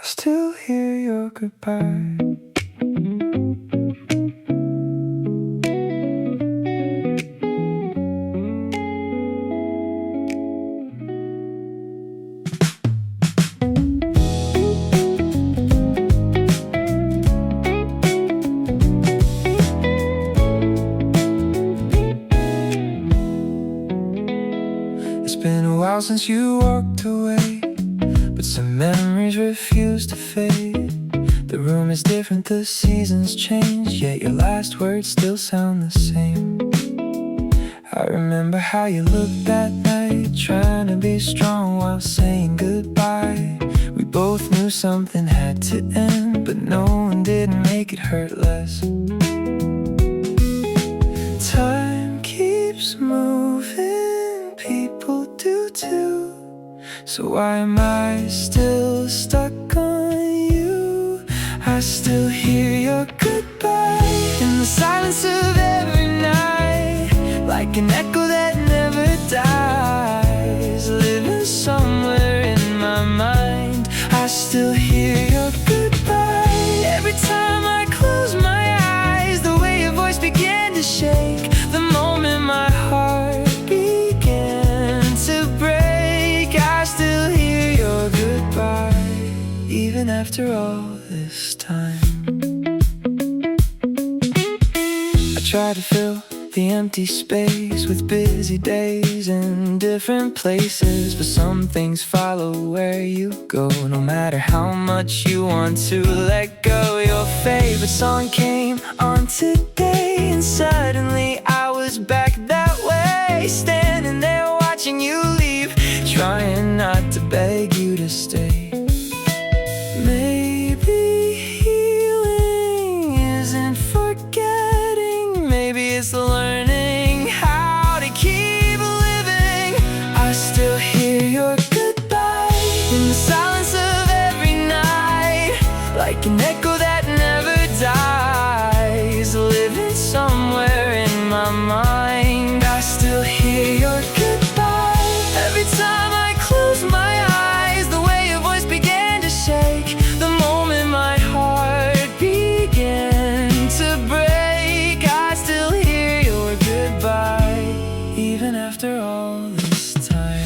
still hear your goodbye. It's been a while since you walked away, but some memories refuse to fade. The room is different, the seasons change, yet your last words still sound the same. I remember how you looked that night, trying to be strong while saying goodbye. We both knew something had to end, but no one didn't make it hurt less. Time keeps moving, people do too. So why am I still stuck on you? I still hear your goodbye in the silence of every night, like an echo that never dies, living somewhere in my mind. I still hear your goodbye every time I close my eyes, the way your voice began to shake, the moment my heart began to break. I still hear your goodbye, even after all this time. I try to fill the empty space with busy days in different places, but some things follow where you go. No matter how much you want to let go, your favorite song came on today, and suddenly I was back that way, standing there watching you leave, trying not to beg you to stay. Maybe healing isn't forgetting, maybe it's learning how to keep living. I still hear your goodbye in the silence of every night, like an echo that never dies, living somewhere in my mind. I still hear your goodbye every time I close my eyes, the way your voice began to shake, the moment my heart began to break. I still hear your goodbye, even after all this time.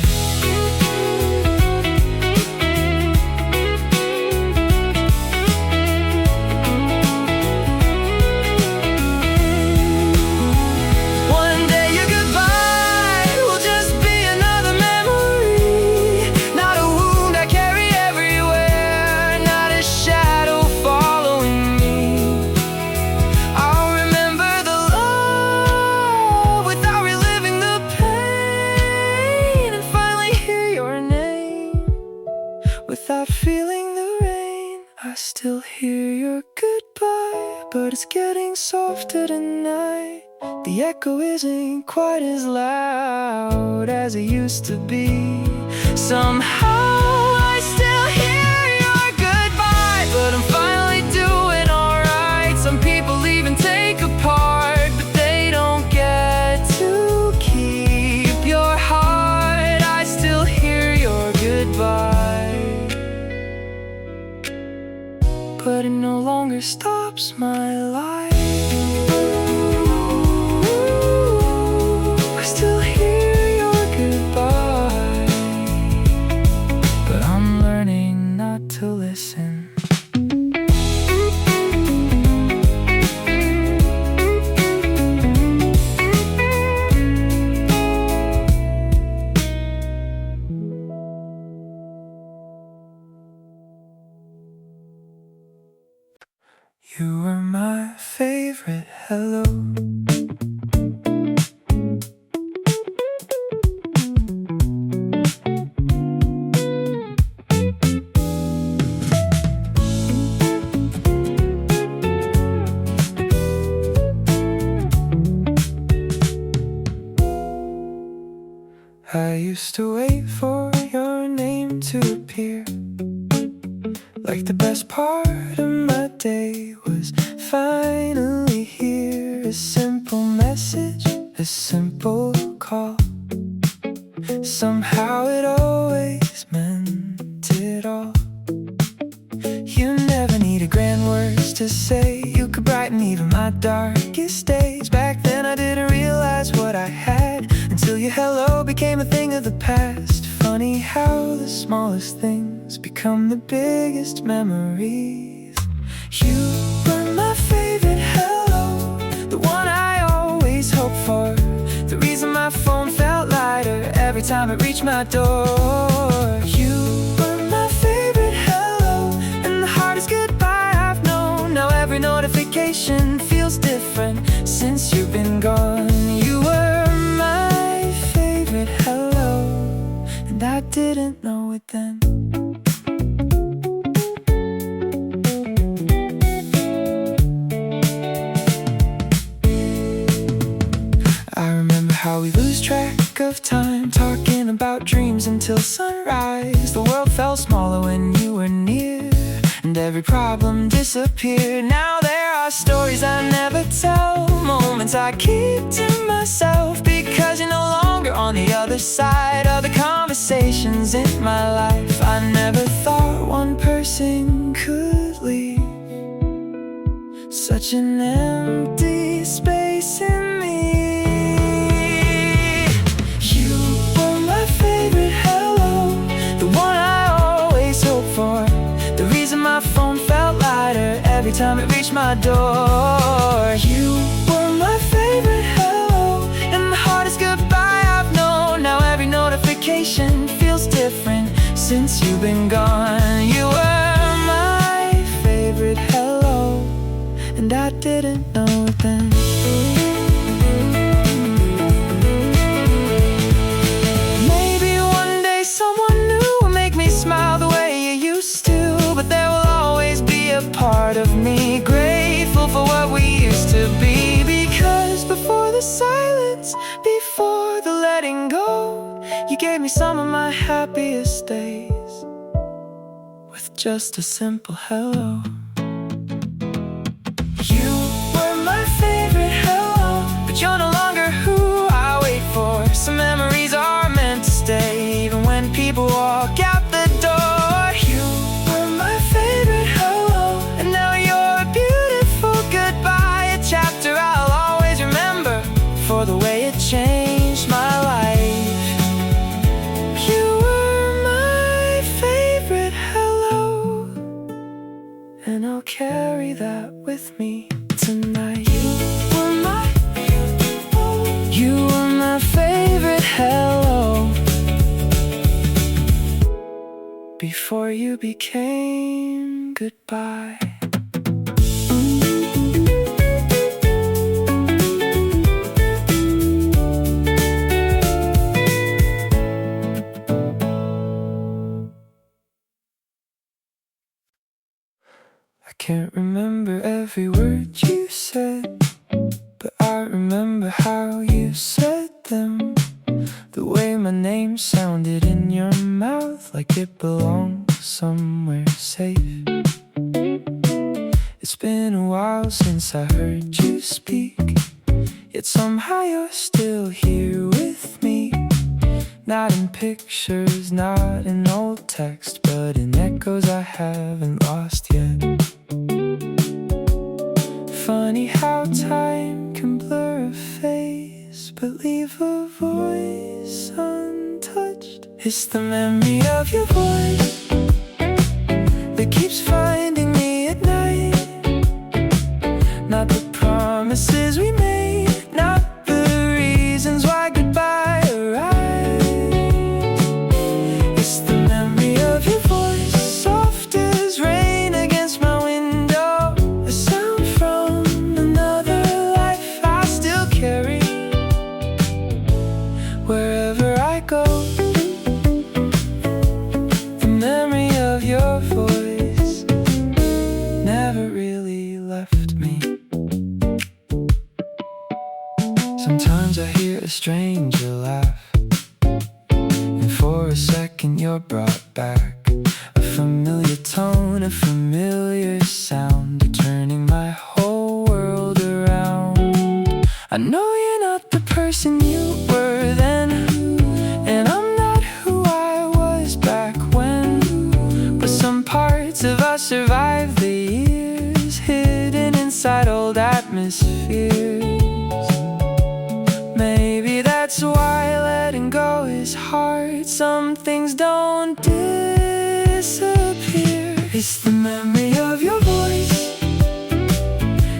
One day your goodbye will just be another memory, not a wound I carry everywhere, not a shadow following me. I'll remember the love without reliving the pain, and finally hear your name without feeling the rain. I still hear your goodbye, but it's getting softer tonight. The echo isn't quite as loud as it used to be. Somehow I still hear your goodbye, but I'm finally doing alright. Some people even take apart, but they don't get to keep your heart. I still hear your goodbye, but it no longer stops my life. I still hear your goodbye, but I'm learning not to listen. You were my favorite hello. I used to wait for your name to appear, like the best part of my day was finally here. A simple message, a simple call, somehow it always meant it all. words to say. You could brighten even my darkest days. Back then I didn't realize what I had, until your hello became a thing of the past. Funny how the smallest things become the biggest memories. You were my favorite hello, the one I always hoped for, the reason my phone felt lighter every time it reached my door. You were my favorite hello, and the hardest goodbye I've known. Now every notification feels different since you've been gone. You were my favorite hello, and I didn't know it then. How we lose track of time, talking about dreams until sunrise. The world felt smaller when you were near, and every problem disappeared. Now there are stories I never tell, moments I keep to myself, because you're no longer on the other side of the conversations in my life. I never thought one person could leave such an empty space in me. Every time it reached my door. You were my favorite hello, and the hardest goodbye I've known. Now every notification feels different since you've been gone. You were my favorite hello, and I didn't know it then. Maybe one day someone new will make me smile the way you used to, but there will always be a part of me grateful for what we used to be. Because before the silence, before the letting go, you gave me some of my happiest days with just a simple hello. You were my favorite hello, but you're no longer who I wait for. Some memories are meant to stay, even when people walk out the door. You were my favorite hello, and now you're a beautiful goodbye, a chapter I'll always remember for the way it changed my life. You were my favorite hello, and I'll carry that with me tonight. You were my favorite hello, before you became goodbye. I can't remember every word you said, but I remember how you said them. The way my name sounded in your mouth, like it belonged somewhere safe. It's been a while since I heard you speak, yet somehow you're still here with me. Not in pictures, not in old text, but in echoes I haven't lost yet. Funny how time can blur a face, but leave a voice untouched. It's the memory of your voice that keeps finding me at night. Not the promises we made, not the reasons why goodbye arrived. It's the memory of your voice, soft as rain against my window, a sound from another life I still carry wherever I go. The memory of your voice never really left me. Sometimes I hear a stranger laugh, and for a second you're brought back. A familiar tone, a familiar sound, turning my whole world around. I know you're not the person you were then, and I'm not who I was back when, but some parts of us survived the years inside old atmospheres. Maybe that's why letting go is hard. Some things don't disappear. It's the memory of your voice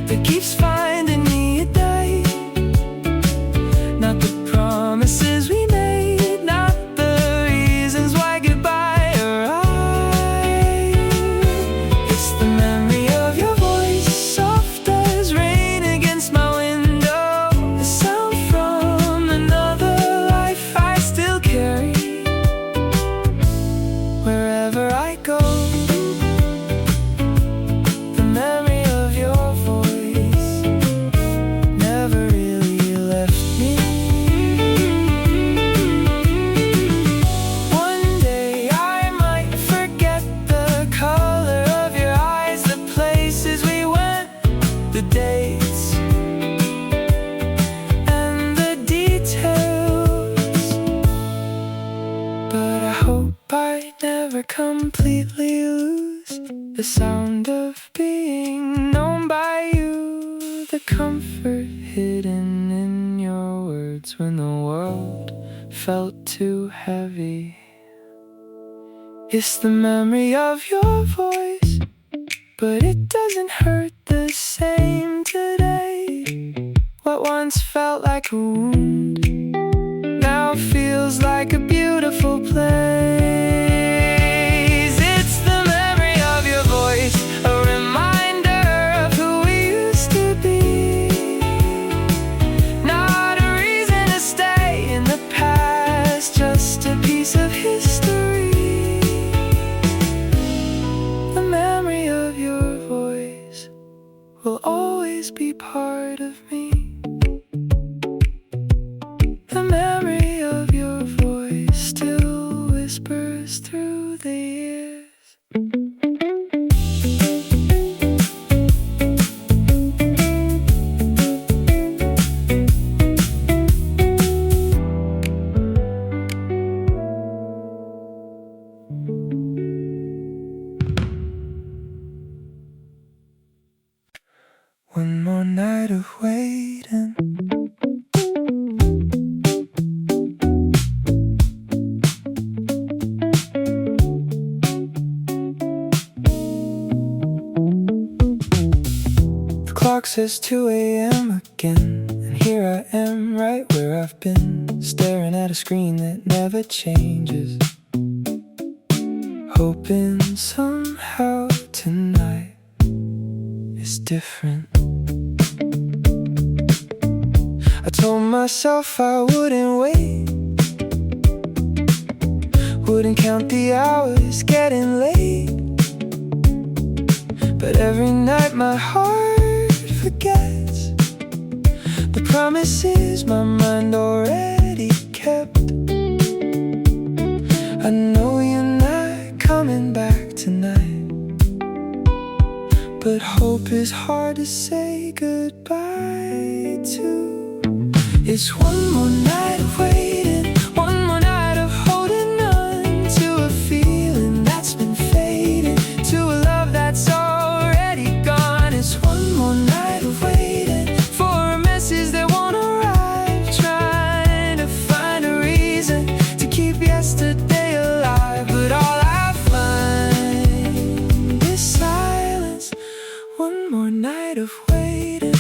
that keeps finding me at night. Not the promises we made, not the reasons why goodbye arrived. It's the memory of your voice, soft as rain against my window. The sound from another life I still carry wherever I go. The memory of your voice never really left me. One day I might forget the color of your eyes, the places we went, the dates, and the details. But I hope I never completely lose the sound of being known by you, the comfort hidden in your words when the world felt too heavy. It's the memory of your voice, but it doesn't hurt the same today. What once felt like a wound now feels like a beautiful place. It's the memory of your voice, a reminder of who we used to be. Not a reason to stay in the past, just a piece of history. The memory of your voice will always be part of me. The memory of your voice still whispers through the years. One more night of waiting. The clock says 2 a.m. again, and here I am right where I've been, staring at a screen that never changes, hoping somehow tonight is different. I told myself I wouldn't wait, wouldn't count the hours getting late. But every night my heart forgets the promises my mind already kept. I know you're not coming back tonight, but hope is hard to say goodbye to. It's one more night of waiting, one more night of holding on to a feeling that's been fading, to a love that's already gone. It's one more night of waiting for a message that won't arrive, trying to find a reason to keep yesterday alive. But all I find is silence. One more night of waiting.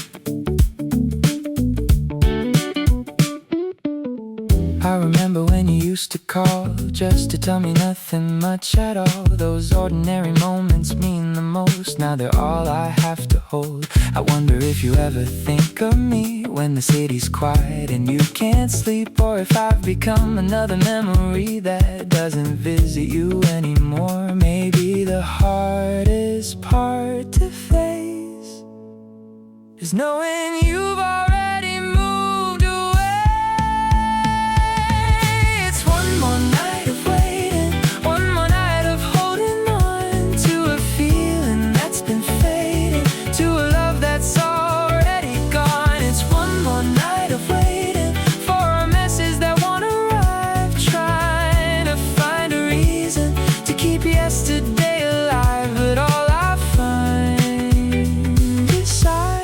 I remember when you used to call just to tell me nothing much at all. Those ordinary moments mean the most. Now they're all I have to hold. I wonder if you ever think of me when the city's quiet and you can't sleep, or if I've become another memory that doesn't visit you anymore. Maybe the hardest part to face is knowing you've already moved away. It's one more night of waiting, one more night of holding on to a feeling that's been fading, to a love that's already gone. It's one more night of waiting for a message that won't arrive, trying to find a reason to keep yesterday alive. But all I find is silence.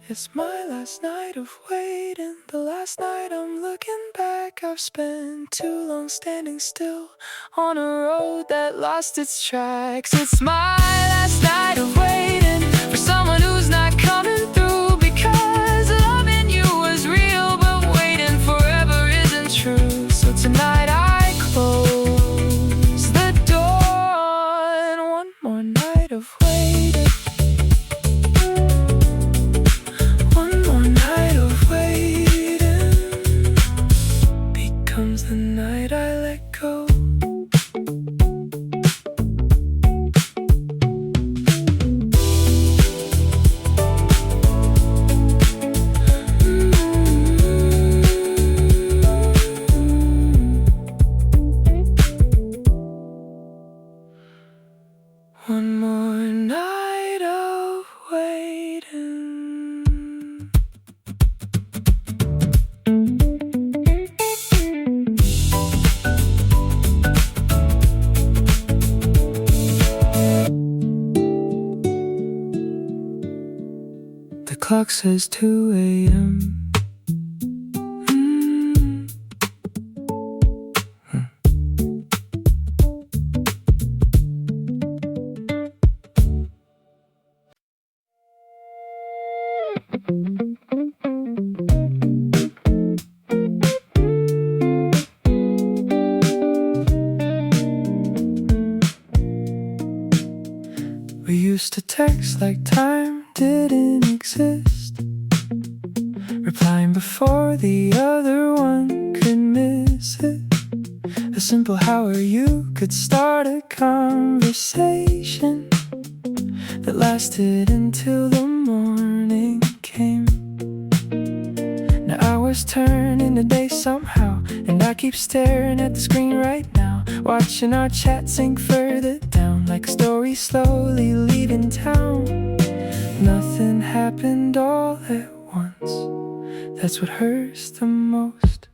It's my last night of waiting, the last night I'm looking back. I've spent too long standing still on a road that lost its tracks. It's my last night of waiting for someone who's not coming through, because loving you was real, but waiting forever isn't true. So tonight I close the door and one more night of waiting. The night I let go. One more night of waiting. The clock says 2 a.m. We used to text like time didn't exist, replying before the other one could miss it. A simple "how are you" could start a conversation that lasted until the morning came. Now hours turn into days somehow, and I keep staring at the screen right now, watching our chat sink further down, like a story slowly leaving town. Nothing happened all at once, that's what hurts the most.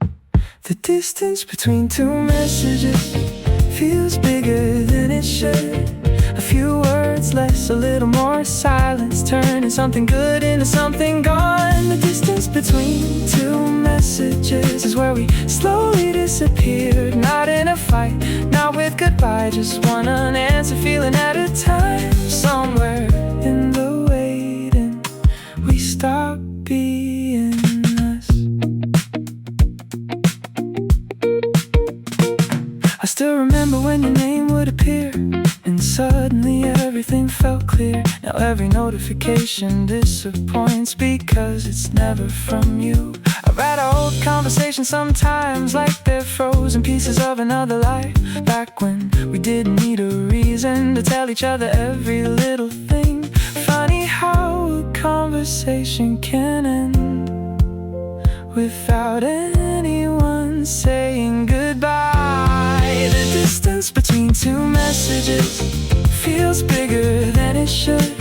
The distance between two messages feels bigger than it should. A few words less, a little more silence, turning something good into something gone. The distance between two messages is where we slowly disappeared. Not in a fight, not with goodbye, just one unanswered feeling at a time. Somewhere in the waiting, we stop being us. I still remember when your name would appear, and suddenly everything felt clear. Now every notification disappoints because it's never from you. I read our old conversations sometimes like they're frozen pieces of another life, back when we didn't need a reason to tell each other every little thing. Funny how a conversation can end without anyone saying goodbye. The distance between two messages feels bigger than it should.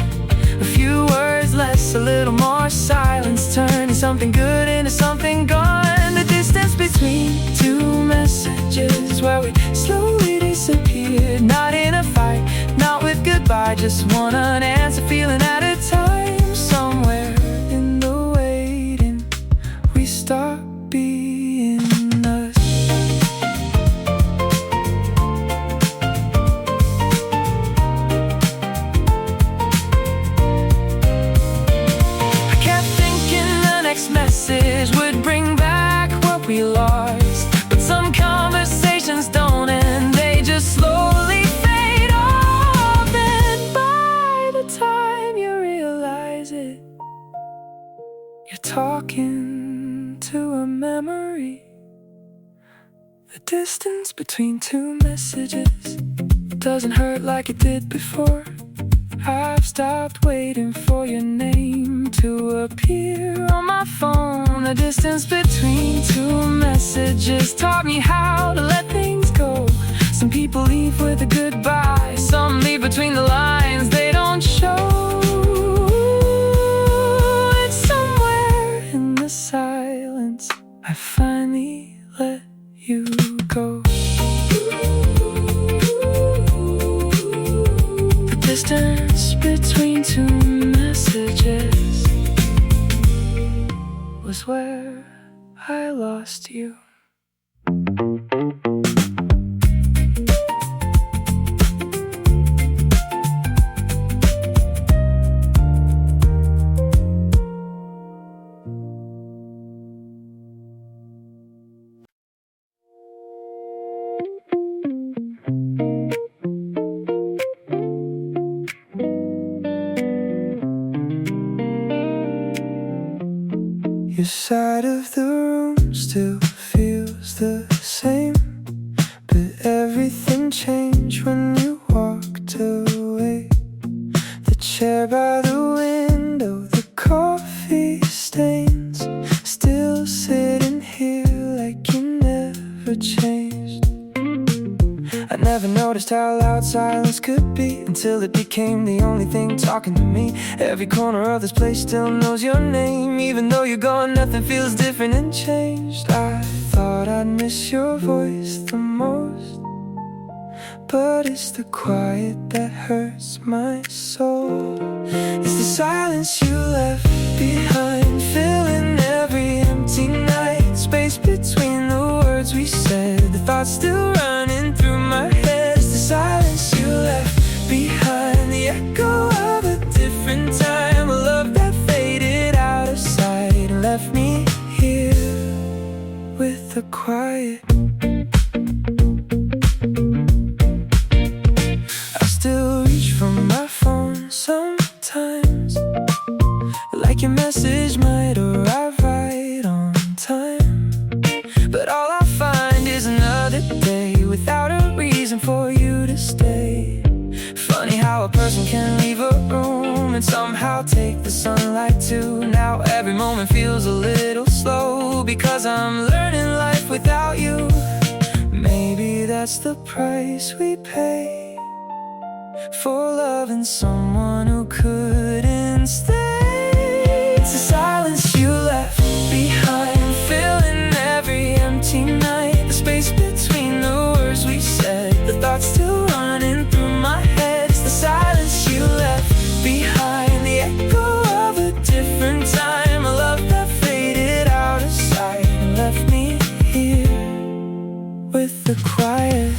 A few words less, a little more silence, turning something good into something gone. The distance between two messages is where we slowly disappeared. Not in a fight, not with goodbye, just one unanswered feeling at a time. Somewhere in the waiting, we stop being us. I kept thinking the next message would bring back what we lost, but some conversations don't end, they just slowly fade off. And by the time you realize it, you're talking to a memory. The distance between two messages doesn't hurt like it did before. I've stopped waiting for your name to appear on my phone. The distance between two messages taught me how to let things go. Some people leave with a goodbye, some leave between the lines, they don't show. It's somewhere in the silence I finally let you go. The distance between two messages swear I lost you. Your side of the room still feels the same, but everything changed when you walked away. The chair by the window, the coffee stains, still sitting here like you never changed. I never noticed how loud silence could be until it became the only thing talking to me. Every corner of this place still knows your name. Even though you're gone, nothing feels different and changed. I thought I'd miss your voice the most, but it's the quiet that hurts my soul. It's the silence you left behind, filling every empty night. Space between the words we said, the thoughts still running through my head. It's the silence you left behind, the echo of a different time, a love that faded out of sight and left me here with the quiet. I still reach for my phone sometimes, like your message might arrive right on time, but all I find is another day without a reason for you to stay. Funny how a person can leave a room and somehow take the sunlight too. Now every moment feels a little slow because I'm learning life without you. Maybe that's the price we pay for loving someone who couldn't stay. It's the silence you left behind, filling every empty night. The space between the words we said, the thoughts still running through my head. It's the silence you left behind, the echo of a different time, a love that faded out of sight and left me here with the quiet.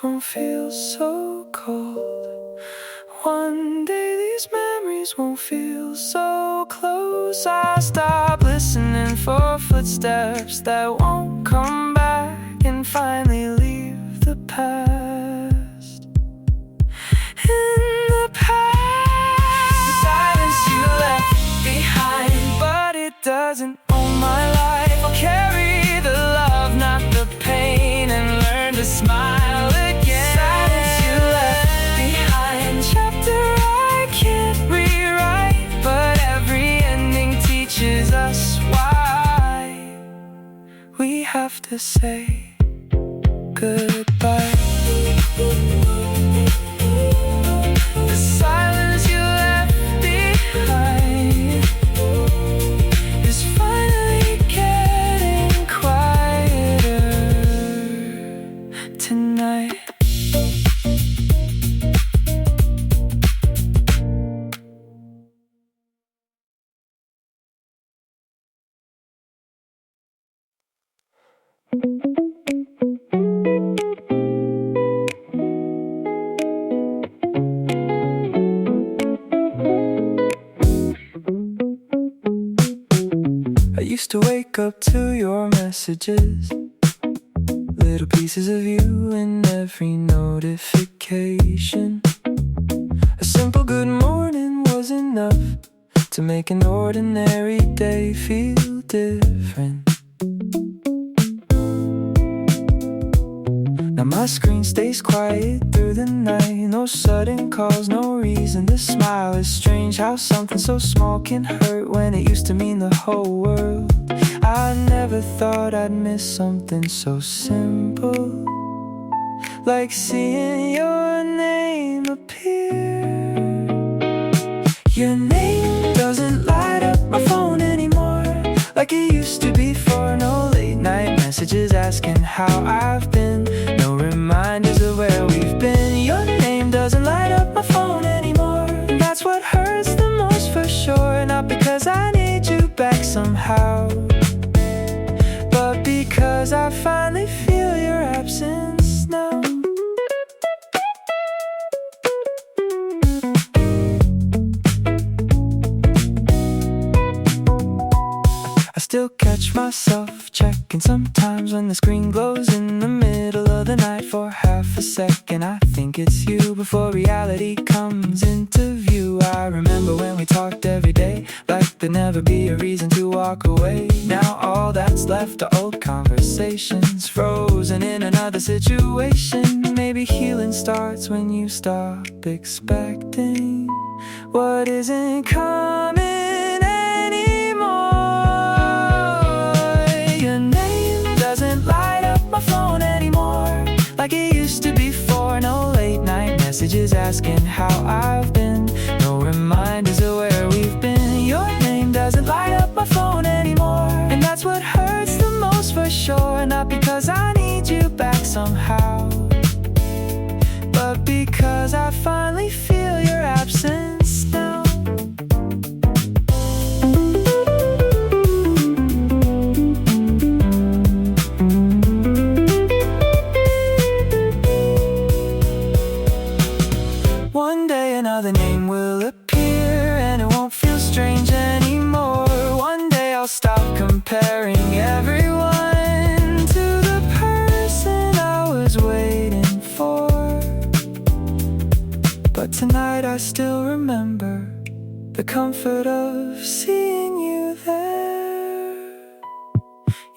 Won't feel so cold. One day these memories won't feel so close. I stop listening for footsteps that won't come back and finally leave the past. In the past, the silence you left behind, but it doesn't own my life. I'll carry the love, not the pain, and learn to smile. We have to say goodbye. The silence you left behind is finally getting quieter tonight. I used to wake up to your messages, little pieces of you in every notification. A simple good morning was enough to make an ordinary day feel different. Now my screen stays quiet through the night. No sudden calls, no reason to smile. It's strange how something so small can hurt when it used to mean the whole world. I never thought I'd miss something so simple, like seeing your name appear like it used to be before. No late night messages asking how I've been, no reminders of where we've been. Your name doesn't light up my phone anymore. That's what hurts the most for sure. Not because I need you back somehow, but because I finally feel your absence now. I still catch myself checking sometimes when the screen glows in the middle of the night for half a second. I think it's you before reality comes into view. I remember when we talked every day, like there'd never be a reason to walk away. Now all that's left are old conversations, frozen in another situation. Maybe healing starts when you stop expecting what isn't coming anymore. Your name doesn't light up my phone anymore, like it used to be before. No late night messages asking how I've been, no reminders of where we've been. Your name doesn't light up my phone anymore, and that's what hurts the most for sure. Not because I need you back somehow, but because I finally feel your absence now. One day another name will appear, and it won't feel strange anymore. One day I'll stop comparing everyone to the person I was waiting for. But tonight I still remember the comfort of seeing you there.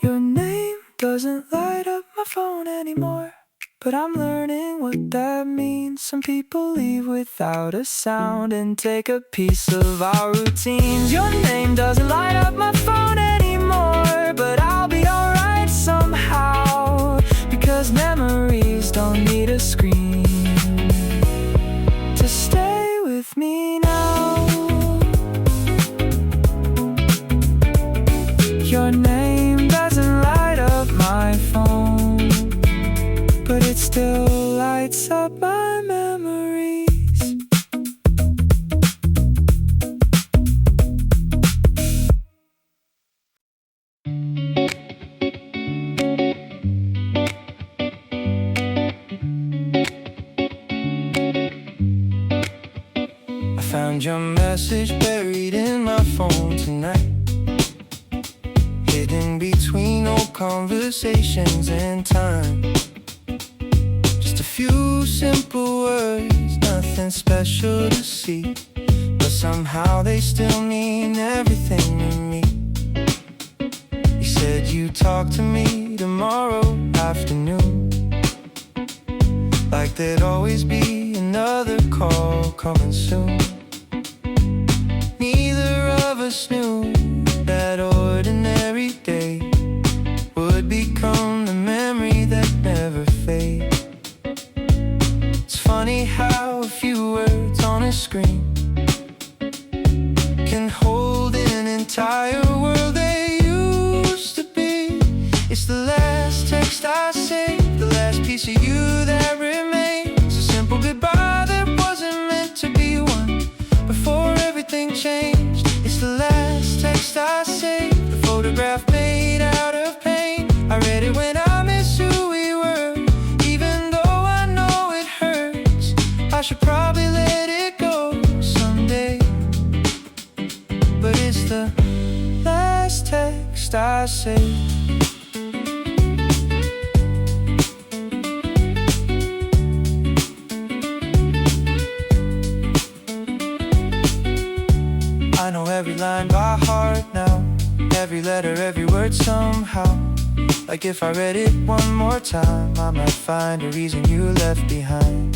Your name doesn't light up my phone anymore, but I'm learning what that means. Some people leave without a sound and take a piece of our routines. Your name doesn't light up my phone anymore, but I'll be alright somehow, because memories don't need a screen to stay with me now. Your name doesn't light up my phone, but it still lights up my memories. I found your message buried in my phone tonight, hidden between old conversations and time. Just a few simple words, nothing special to see, but somehow they still mean everything to me. You said you'd talk to me tomorrow afternoon, like there'd always be another call coming soon. Neither of us knew that ordinary day would become the memory that never fades. It's funny how a few words on a screen can hold an entire world they used to be. It's the last text I saved, the last piece of you that remains, a simple goodbye that wasn't meant to be one before everything changed. It's the last text I saved, the photograph made out of pain. I read it when I miss who we were, even though I know it hurts. I should probably let it go someday, but it's the last text I saved. I know every line by heart now, every letter, every word somehow. Like if I read it one more time, I might find a reason you left behind.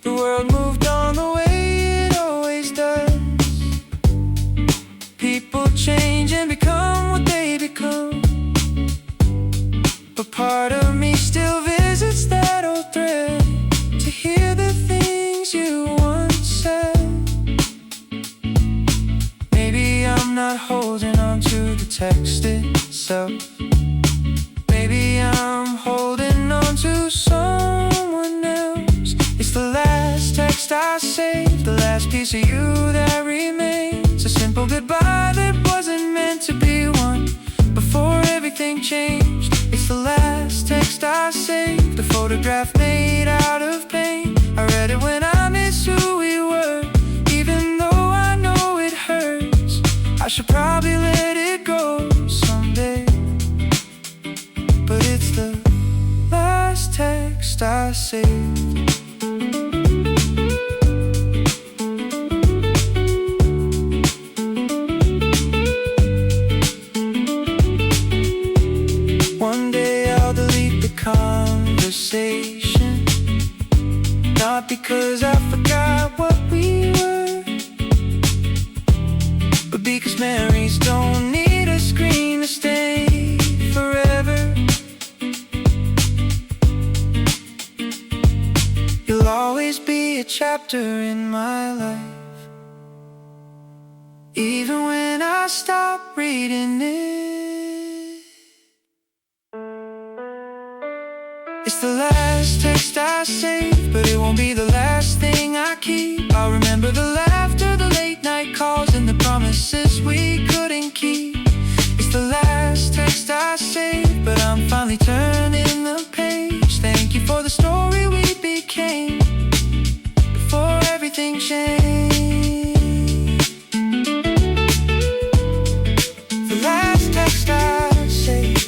The world moved on the way it always does. People change and become what they become, but part of me still visits that old thread to hear the things you once said. Maybe I'm not holding on to the text text I saved, the last piece of you that remains. A simple goodbye that wasn't meant to be one. Before everything changed, it's the last text I saved. The photograph made out of pain. I read it when I miss who we were, even though I know it hurts. I should probably let it go someday, but it's the last text I saved. Conversation, not because I forgot what we were, but because memories don't need a screen to stay forever. You'll always be a chapter in my life, even when I stop reading it. It's the last text I saved, but it won't be the last thing I keep. I'll remember the laughter, the late night calls, and the promises we couldn't keep. It's the last text I saved, but I'm finally turning the page. Thank you for the story we became before everything changed. The last text I saved,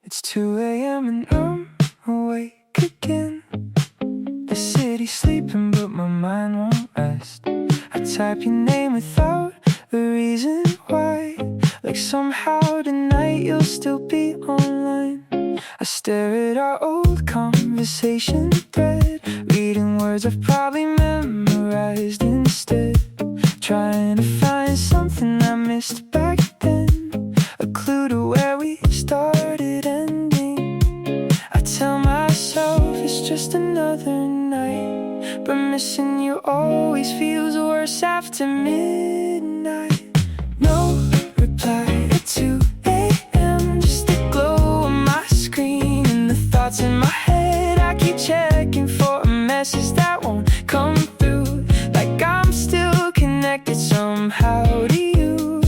it's 2 a.m. and I'm awake again. The city's sleeping but my mind won't rest. I type your name without a reason why, like somehow tonight you'll still be online. I stare at our old conversation thread, reading words I've probably memorized instead, trying to find something I missed back then, a clue to where we started ending. I tell myself it's just another night, but missing you always feels worse after midnight. No reply at 2 a.m., just the glow on my screen and the thoughts in my head. I keep checking for a message that won't come through, like I'm still connected somehow to you.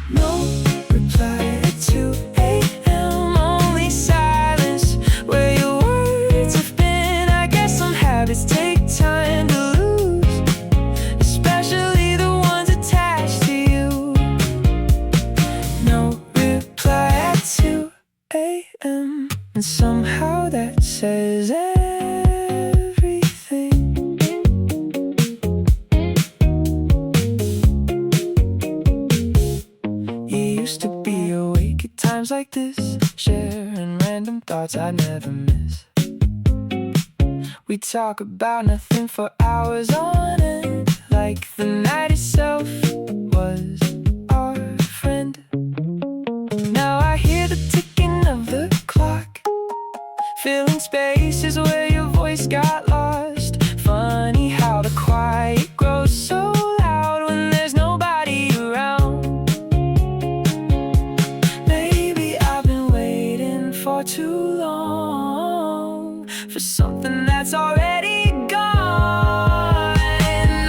No reply at 2 a.m., only silence where your words have been. I guess some habits take time to lose, especially the ones attached to you. No reply at 2 a.m., and somehow that says everything. You used to be awake at times like this, sharing random thoughts I never miss. We talk about nothing for hours on end, like the night itself was our friend. Now I hear the ticking of the clock, filling spaces where your voice got lost. Funny how the quiet grows so loud when there's nobody around. Maybe I've been waiting for too long for something that's already gone.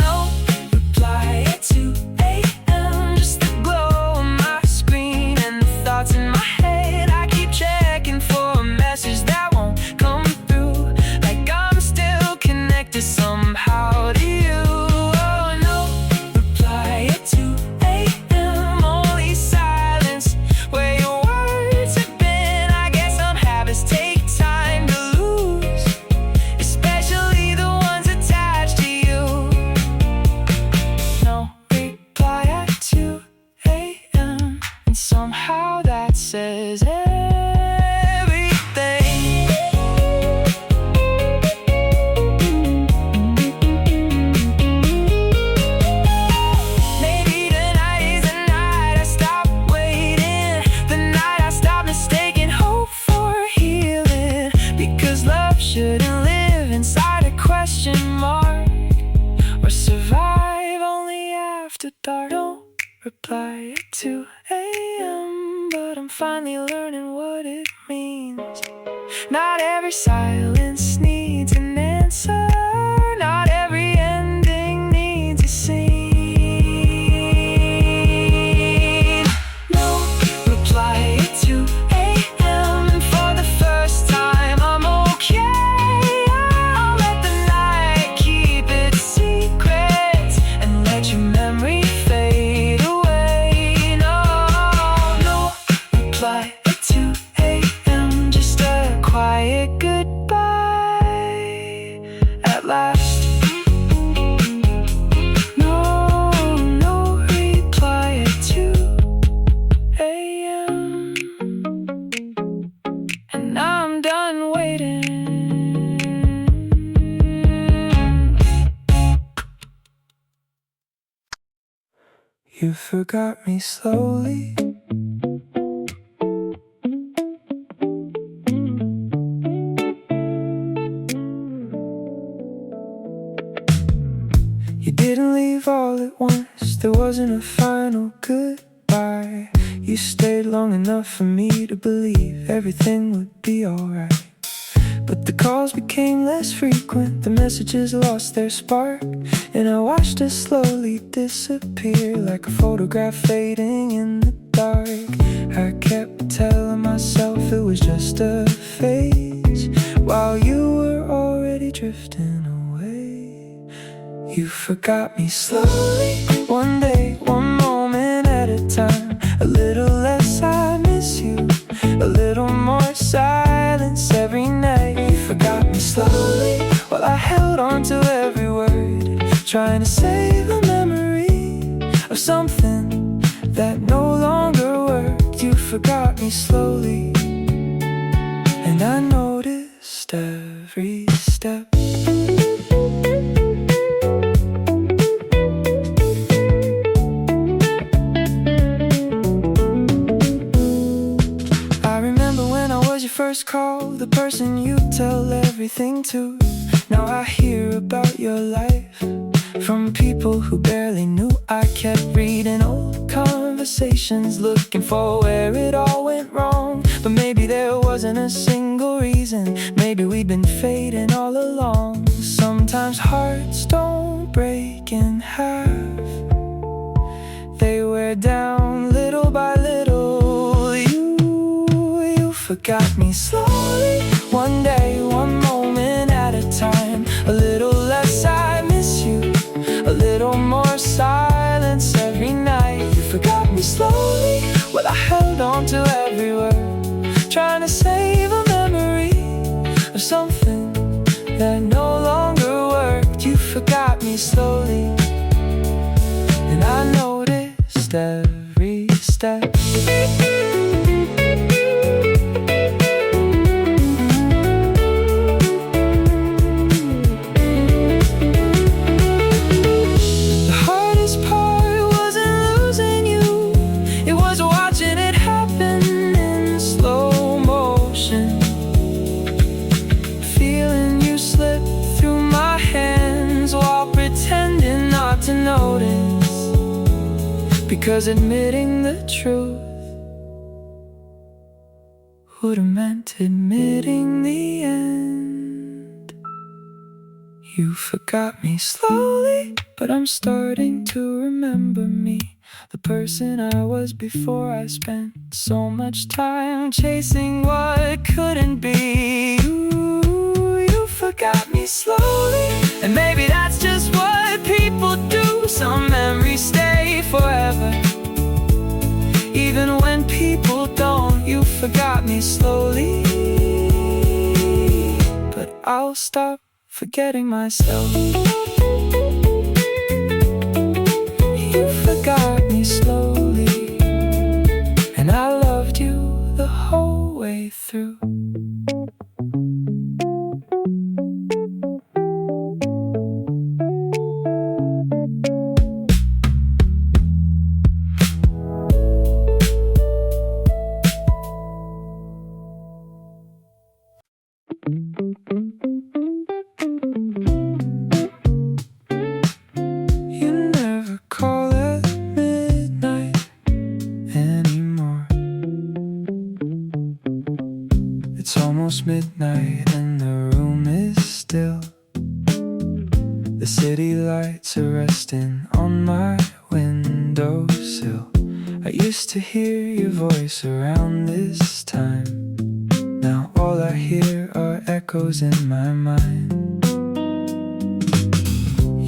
No reply at 2 a.m., just the glow on my screen and the thoughts in my head. I keep checking for a message that won't come through, like I'm still connected somehow to you. Oh, no reply at 2 a.m., only silence where your words have been. I guess some habits take time to lose, especially the ones attached to you. No reply at 2 a.m., and somehow that says everything. Maybe tonight is the night I stop waiting, the night I stop mistaking hope for healing. finally learning what it means. Not every silence needs an answer. Not every ending needs a scene. No reply at 2 a.m. And for the first time I'm okay. I'll let the night keep its secrets and let your memory fade away. No reply at 2 a.m. Just a quiet goodbye at last. No reply at 2 a.m. And now I'm done waiting. You forgot me slowly. You didn't leave all at once, there wasn't a final goodbye. You stayed long enough for me to believe everything would be alright. But the calls became less frequent, the messages lost their spark, and I watched us slowly disappear like a photograph fading in the dark. I kept telling myself it was just a phase, while you were already drifting away. You forgot me slowly, one day, one moment at a time. A little less I miss you, a little more silence every night. You forgot me slowly, while I held on to every word, trying to save a memory of something that no longer worked. You forgot me slowly, and I noticed every step. First call, the person you tell everything to. Now I hear about your life from people who barely knew. I kept reading old conversations, looking for where it all went wrong. But maybe there wasn't a single reason. Maybe we'd been fading all along. Sometimes hearts don't break in half, they wear down little by little. You forgot me slowly, one day, one moment at a time. A little less I miss you, a little more silence every night. You forgot me slowly, well I held on to every word, trying to save a memory of something that no longer worked. You forgot me slowly, and I noticed every step. Because admitting the truth would have meant admitting the end. You forgot me slowly, but I'm starting to remember me, the person I was before I spent so much time chasing what couldn't be. You forgot me slowly, and maybe that's just what people do. Some memories stay forever, even when people don't. You forgot me slowly, but I'll stop forgetting myself. You forgot me slowly, and I loved you the whole way through. almost midnight and the room is still. The city lights are resting on my windowsill. I used to hear your voice around this time. Now all I hear are echoes in my mind.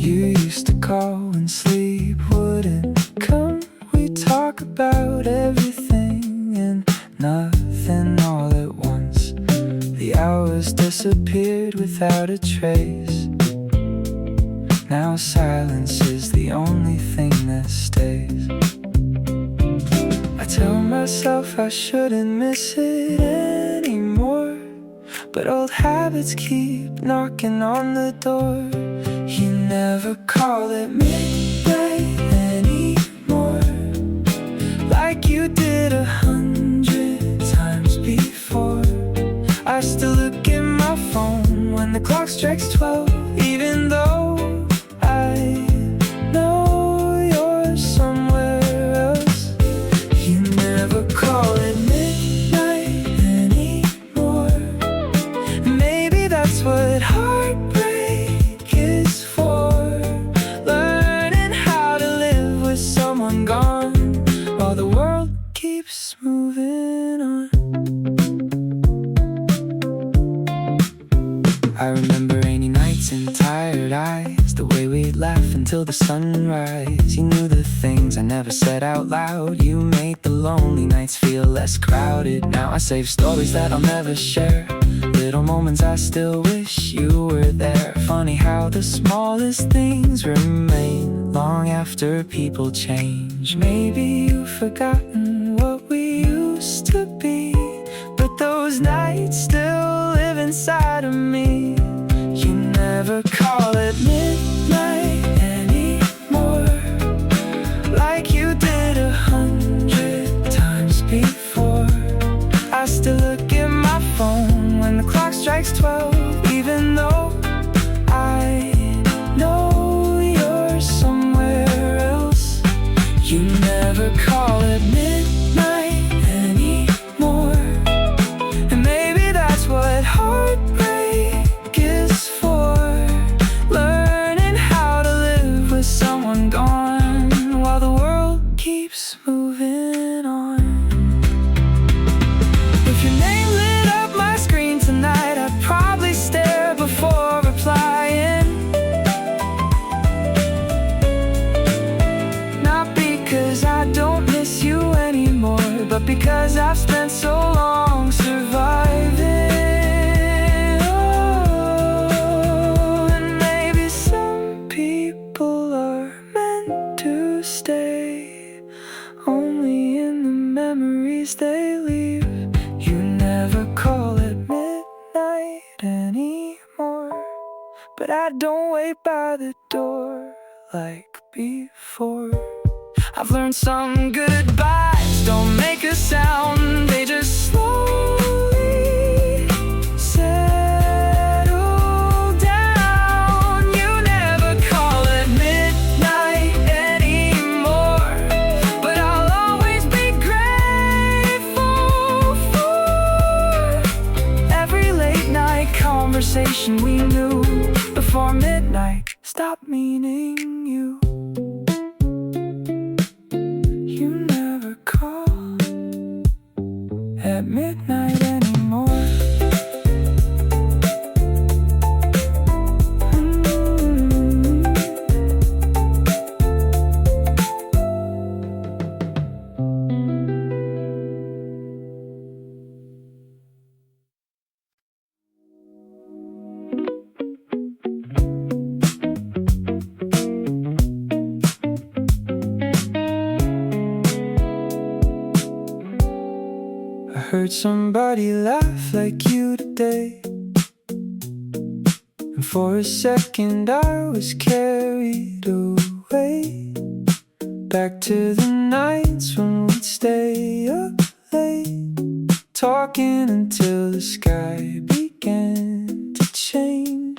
You used to call when sleep wouldn't come. We'd talk about everything and nothing all at once. The hours disappeared without a trace. Now silence is the only thing that stays. I tell myself I shouldn't miss it anymore, but old habits keep knocking on the door. You never call at midnight anymore, like you did 100 times before. I still look at my phone when the clock strikes 12, even though I know you're somewhere else. You never call at midnight anymore. Maybe that's what heartbreak is for. Learning how to live with someone gone while the world keeps moving on. I remember rainy nights and tired eyes, the way we'd laugh until the sunrise. You knew the things I never said out loud. You made the lonely nights feel less crowded. Now I save stories that I'll never share, little moments I still wish you were there. Funny how the smallest things remain long after people change. Maybe you've forgotten what we used to be, but those nights still live inside of me. You never call at midnight anymore, like you did 100 times before. I still look at my phone when the clock strikes 12, even though I know you're somewhere else. You never call at midnight anymore, and maybe that's what heartbreak is for. Learning how to live with someone gone while the world keeps moving on. If your name lit up my screen tonight, I'd probably stare before replying. Not because I don't miss you anymore, but because I've spent so long surviving. Oh, and maybe some people are meant to stay only in the memories they leave. You never call at midnight anymore, but I don't wait by the door like before. I've learned some goodbyes don't make a sound, they just slowly settle down. You never call at midnight anymore, but I'll always be grateful for every late night conversation we knew before midnight stopped meaning you. You never call at midnight anymore. I heard somebody laugh like you today, and for a second I was carried away back to the nights when we'd stay up late, talking until the sky began to change.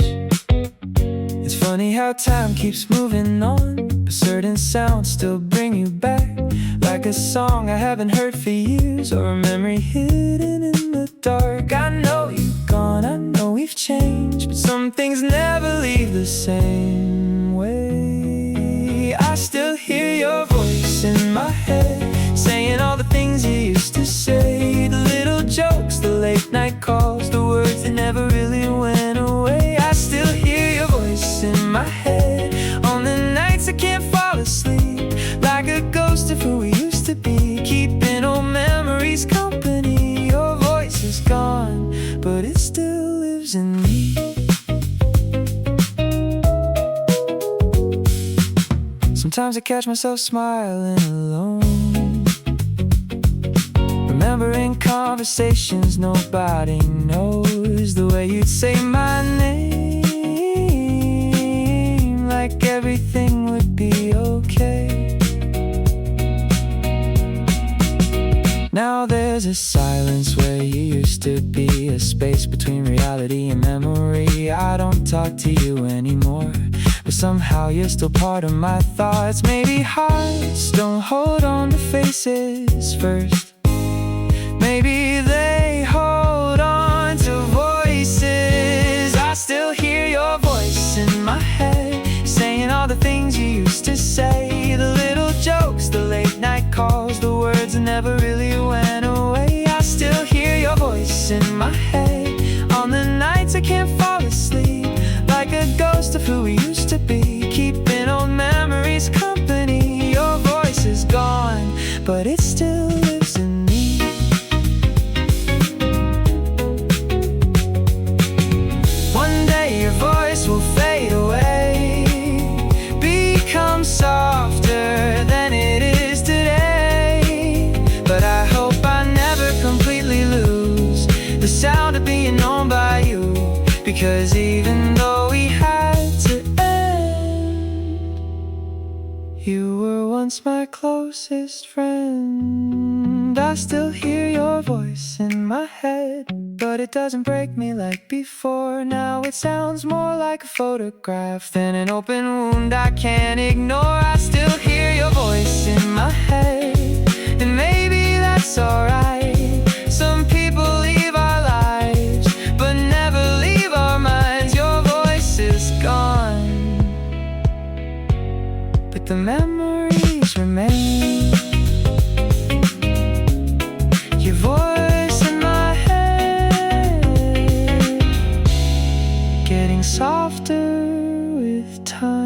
It's funny how time keeps moving on, but certain sounds still bring you back, like a song I haven't heard for years, or a memory hidden in the dark. I know you Sometimes I catch myself smiling alone, remembering conversations nobody knows, the way you'd say my name, like everything would be okay. Now there's a silence where you used to be, a space between reality and memory. I don't talk to you anymore, but somehow you're still part of my thoughts. Maybe hearts don't hold on to faces first, maybe they hold on to voices. I still hear your voice in my head, saying all the things you used to say, the little jokes, the late night calls, the words that never really went away. I still hear your voice in my head on the nights I can't fall asleep, like a ghost of who we used to be, keeping old memories company. Your voice is gone, but it still lives in me. One day your voice will fade away, become softer than it is today, but I hope I never completely lose the sound of being known by you, because even though we had to end, you were once my closest friend. I still hear your voice in my head, but it doesn't break me like before. Now it sounds more like a photograph than an open wound I can't ignore. I still hear your voice in my head, and maybe that's alright. Some people leave our lives, but never leave our minds. Your voice is gone, but the memories remain. Your voice in my head, getting softer with time.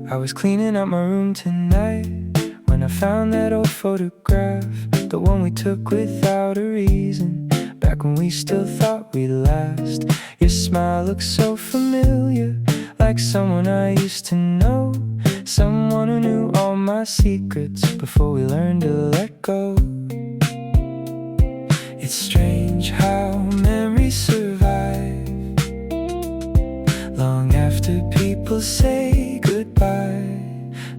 I was cleaning up my room tonight when I found that old photograph, the one we took without a reason, back when we still thought we'd last. Your smile looks so familiar, like someone I used to know, someone who knew all my secrets before we learned to let go. It's strange how memories survive long after people say goodbye.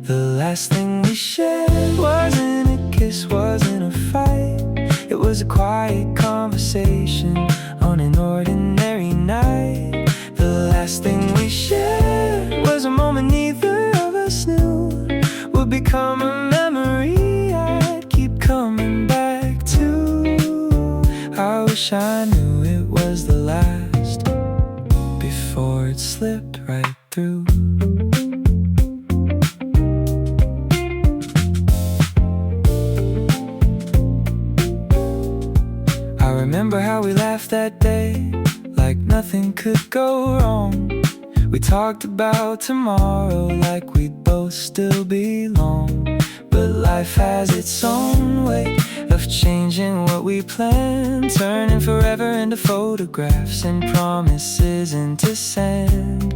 The last thing we shared wasn't a kiss, wasn't a fight. It was a quiet conversation on an ordinary night. The last thing we shared was a moment neither of us knew would become a memory I'd keep coming back to. I wish I knew it was the last before it slipped right through. I remember how we laughed that day, like nothing could go wrong. We talked about tomorrow like we'd both still belong. But life has its own way of changing what we plan, turning forever into photographs and promises into sand.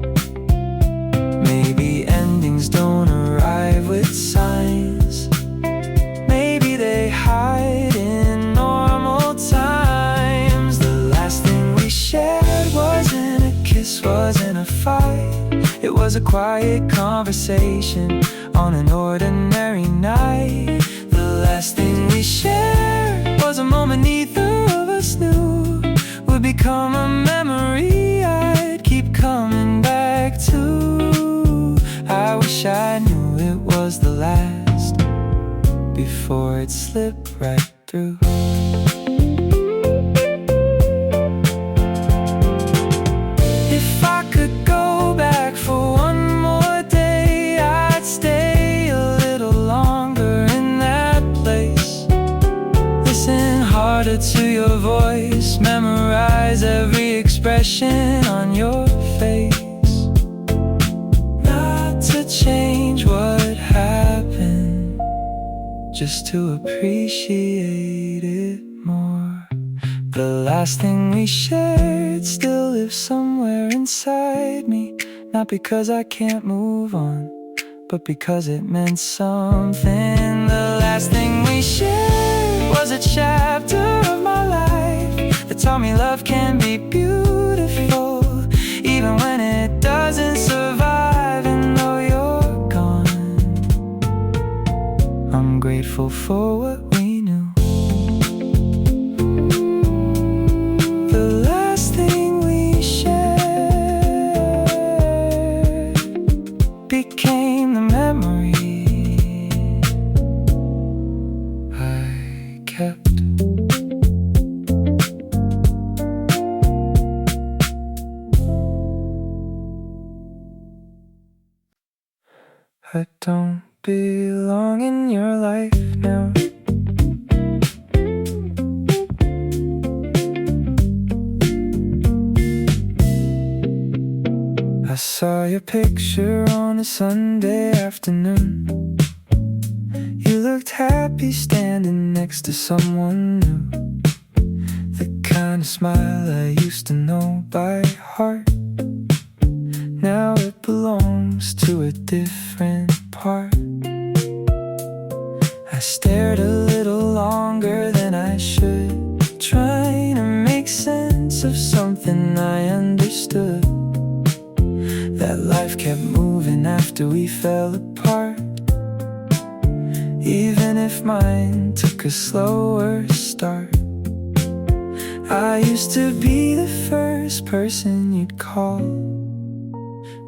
Maybe endings don't arrive with signs, maybe they hide in normal times. The last thing we shared wasn't a kiss, wasn't a fight. It was a quiet conversation on an ordinary night. The last thing we shared was a moment neither of us knew would become a memory I'd keep coming back to. I wish I knew it was the last before it slipped right through. If I could go back for one more day, I'd stay a little longer in that place. Listen harder to your voice, memorize every expression on your face. Not to change what happened, just to appreciate it more. The last thing we shared still lives somewhere inside me, not because I can't move on, but because it meant something. The last thing we shared was a chapter of my life that taught me love can be beautiful, even when it doesn't survive. And though you're gone, I'm grateful for what we knew. The last thing we shared became the memory I kept. I don't belong in your life now. I saw your picture on a Sunday afternoon. You looked happy standing next to someone new, the kind of smile I used to know by heart. Now it belongs to a different part. I stared a little longer than I should, trying to make sense of something I understood. That life kept moving after we fell apart, even if mine took a slower start. I used to be the first person you'd call.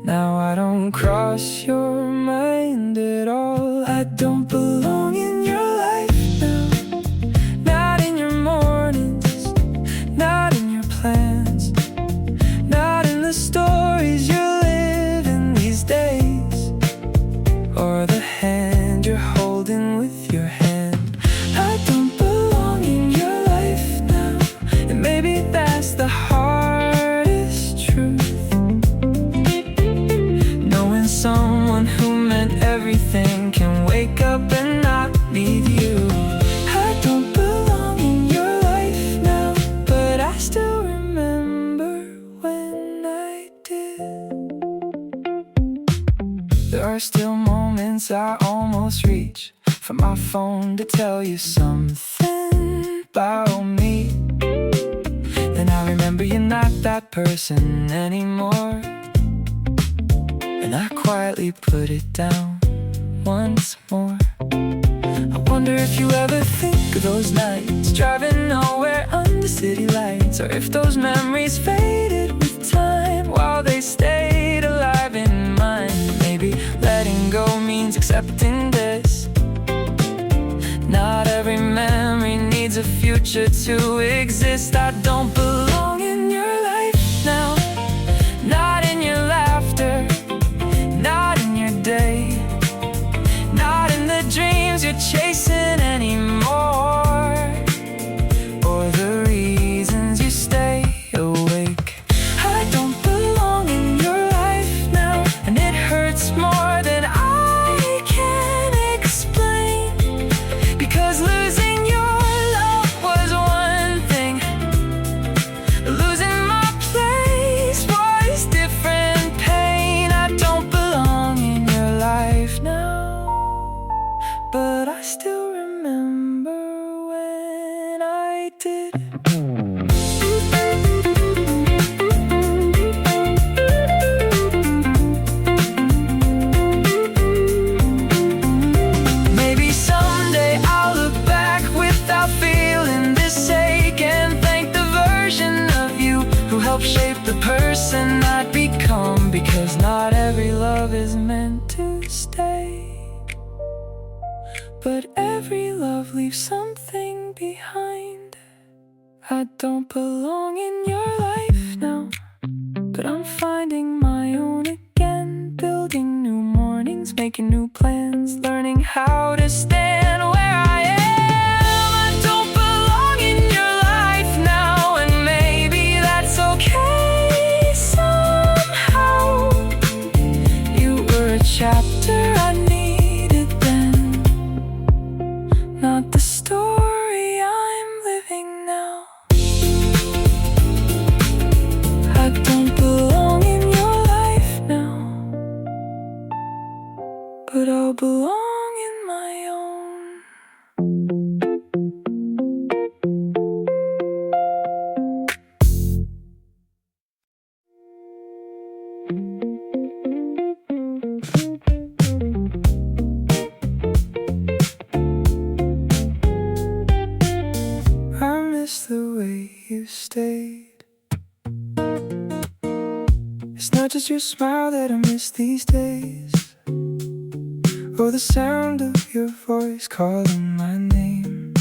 Now I don't cross your mind at all. I don't belong in your life now. Not in your mornings, not in your plans, not in the stories you're living these days, or the hand you're holding with your hand. I don't belong in your life now, and maybe that's the hardest truth. Someone who meant everything can wake up and not need you. I don't belong in your life now, but I still remember when I did. There are still moments I almost reach for my phone to tell you something about me. Then I remember you're not that person anymore, and I quietly put it down once more. I wonder if you ever think of those nights driving nowhere under city lights, or if those memories faded with time while they stayed alive in mine. Maybe letting go means accepting this. Not every memory needs a future to exist. I don't belong in your life now, not in your laughter, not in your day, not in the dreams you're chasing anymore, or the reasons you stay awake. I don't belong in your life now, and it hurts more than I can explain, because losing your love was one thing, losing my place was different pain. I don't belong in your life now, but I still remember when I did. Maybe someday I'll look back without feeling this ache and thank the version of you who helped shape the person I'd become, because not every love is meant to stay, but every love leaves something behind. I don't belong in your life now, but I'm finding my own again, building new mornings, making new plans, learning how to stand where I am. I don't belong in your life now, and maybe that's okay somehow. You were a chapter I needed then, way you stayed. It's not just your smile that I miss these days, or the sound of your voice calling my name.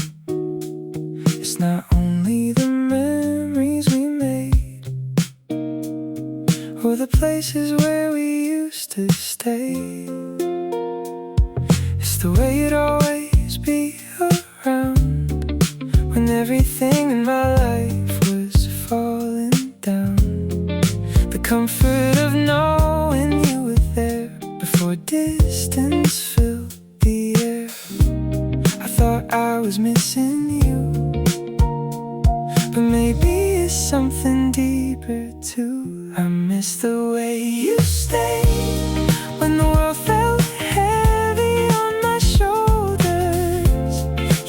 It's not only the memories we made, or the places where we used to stay. It's the way you'd always be around when everything in my life was falling down. The comfort of knowing you were there before distance filled the air. I thought I was missing you, but maybe it's something deeper too. I miss the way you stayed when the world felt heavy on my shoulders.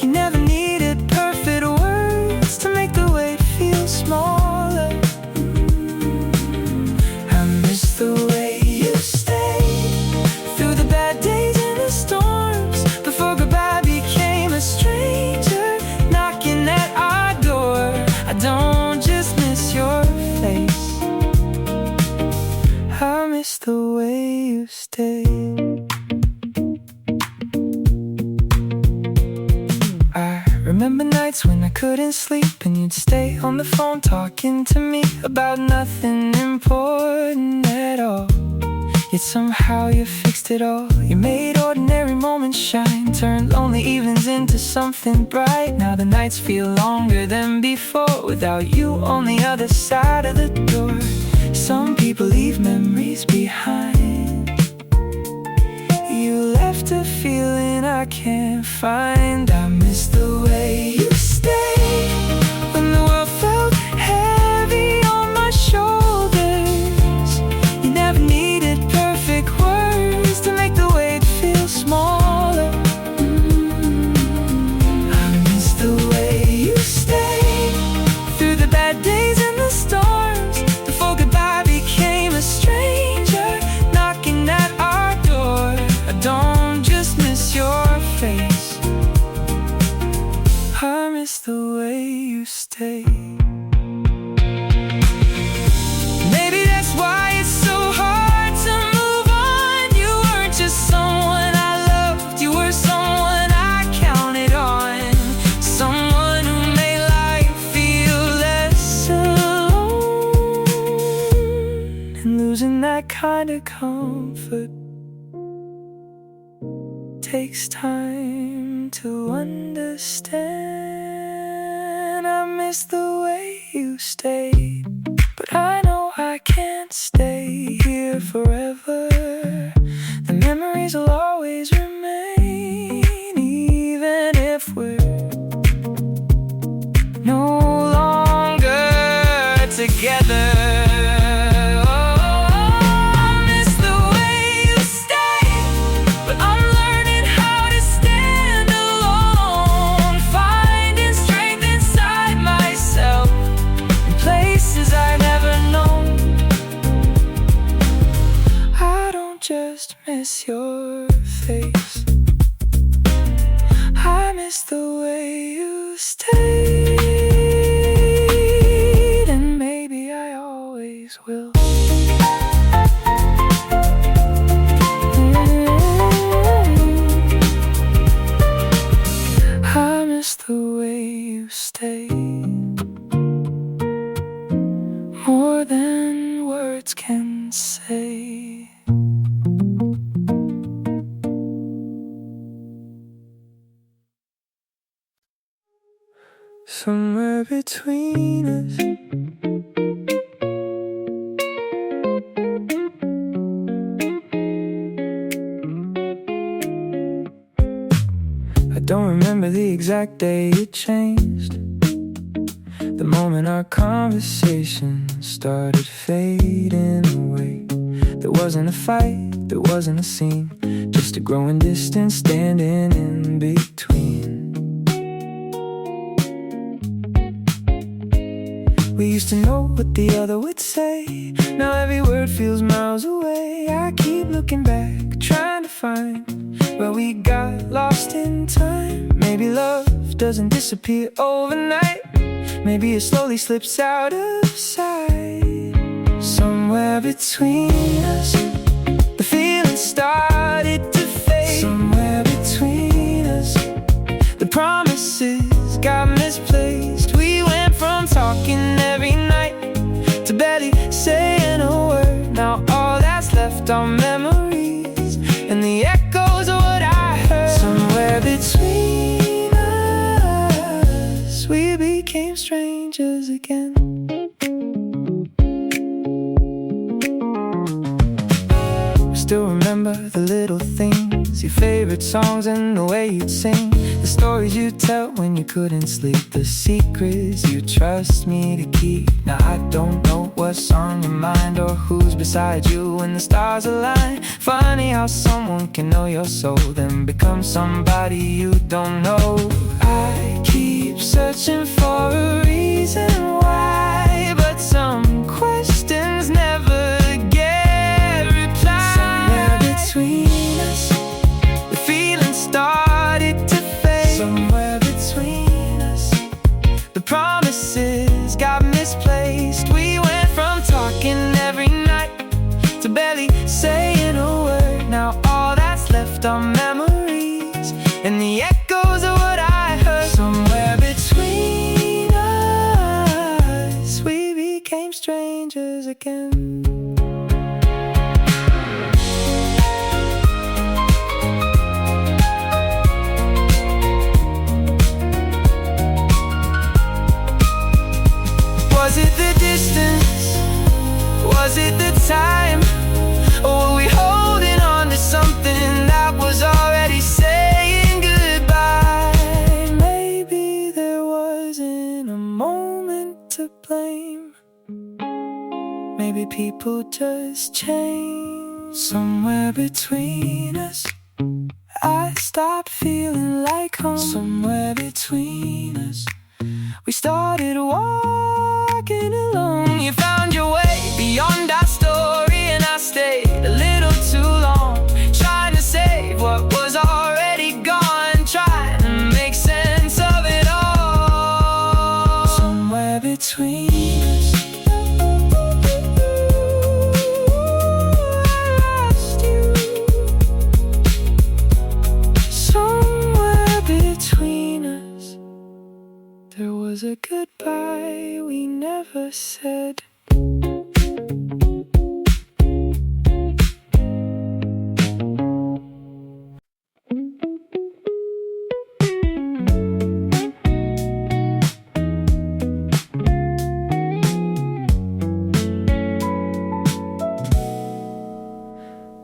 You never needed perfect words to make the weight feel smaller. I miss the way you stayed through the bad days and the storms, before goodbye became a stranger knocking at our door. I don't just miss your face, I miss the way you stayed. I remember nights when I couldn't sleep and you'd stay on the phone talking to me about nothing important at all. Yet somehow you fixed it all. You made ordinary moments shine, turned lonely evenings into something bright. Now the nights feel longer than before without you on the other side of the door. Some people leave memories behind. You left a feeling I can't find. I miss the way you stayed when the world felt heavy on my shoulders. You never needed perfect words to make the weight feel smaller. I miss the way you stayed through the bad days and the storms, before goodbye became a stranger knocking at our door. I don't just miss your face, I miss the way you stay. Maybe that's why it's so hard to move on. You weren't just someone I loved, you were someone I counted on, someone who made life feel less alone. And losing that kind of comfort takes time to understand. I miss the way you stayed, but I know I can't stay here forever. The memories will always remain, even if we're no longer together. Just miss your face, I miss the way you stayed, and maybe I always will. I miss the way you stayed, more than words can say. Somewhere between us, I don't remember the exact day it changed, the moment our conversation started fading away. There wasn't a fight, there wasn't a scene, just a growing distance standing in between. We used to know what the other would say, now every word feels miles away. I keep looking back, trying to find where we got lost in time. Maybe love doesn't disappear overnight, Maybe it slowly slips out of sight. Somewhere between us, the feeling started to fade. Somewhere between us, the promises got misplaced. We went from talking every night to barely saying a word. Now all that's left are memories and the echoes of what I heard. Somewhere between us, we became strangers again. Still remember the little things, your favorite songs and the way you'd sing, the stories you'd tell when you couldn't sleep, the secrets you trust me to keep. Now I don't know what's on your mind or who's beside you when the stars align. Funny how someone can know your soul, then become somebody you don't know. I keep searching for a reason why, but some questions never get replied. Somewhere between us, the feeling started to fade. Somewhere between us, the promises got misplaced. We went from talking every night to barely saying a word. Now all that's left are memories and the echoes of what I heard. Somewhere between us, we became strangers again. Was it the distance? Was it the time? Or were we holding on to something that was already saying goodbye? Maybe there wasn't a moment to blame. Maybe people just change. Somewhere between us, I stopped feeling like home. Somewhere between us, we started walking alone. You found your way beyond our story, and I stayed a little too long, trying to save what was already gone, trying to make sense of it all. Somewhere between us, I lost you. Somewhere between us, there was a goodbye we never said.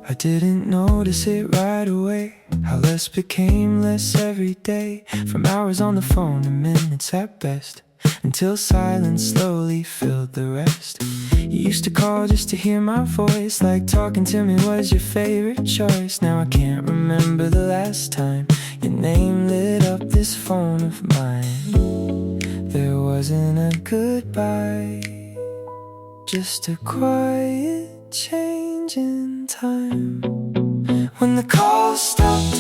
I didn't notice it right away, how less became less every day. From hours on the phone to minutes at best, until silence slowly filled the rest. You used to call just to hear my voice, like talking to me was your favorite choice. Now I can't remember the last time your name lit up this phone of mine. There wasn't a goodbye, just a quiet change in time. When the call stopped,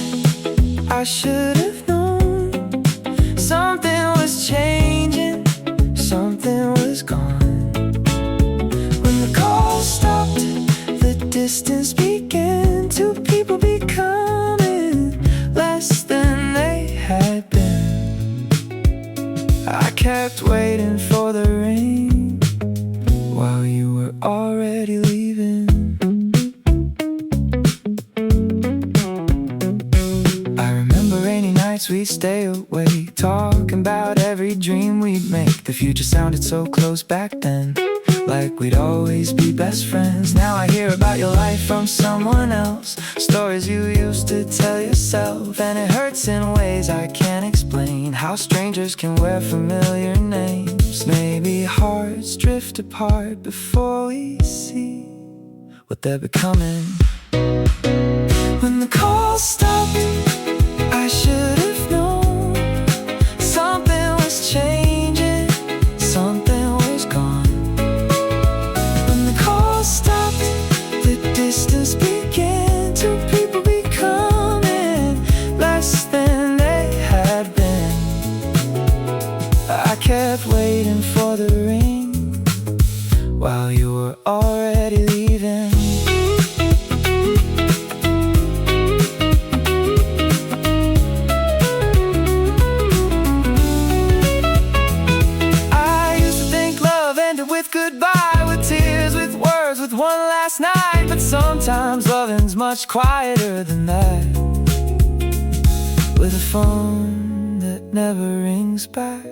I should have known something was changing, something was gone. When the call stopped, the distance began, two people becoming less than they had been. I kept waiting for the rain while you were already leaving. I remember rainy nights we'd stay awake, talking about every dream we'd make. The future sounded so close back then, like we'd always be best friends. Now I hear about your life from someone else, stories you used to tell yourself, and it hurts in ways I can't explain, how strangers can wear familiar names. Maybe hearts drift apart before we see what they're becoming. When the call stopped, I should have known something was changing, something was gone. When the call stopped, the distance began, two people becoming less than they had been. I kept waiting with goodbye, with tears, with words, with one last night. But sometimes loving's much quieter than that, with a phone that never rings back,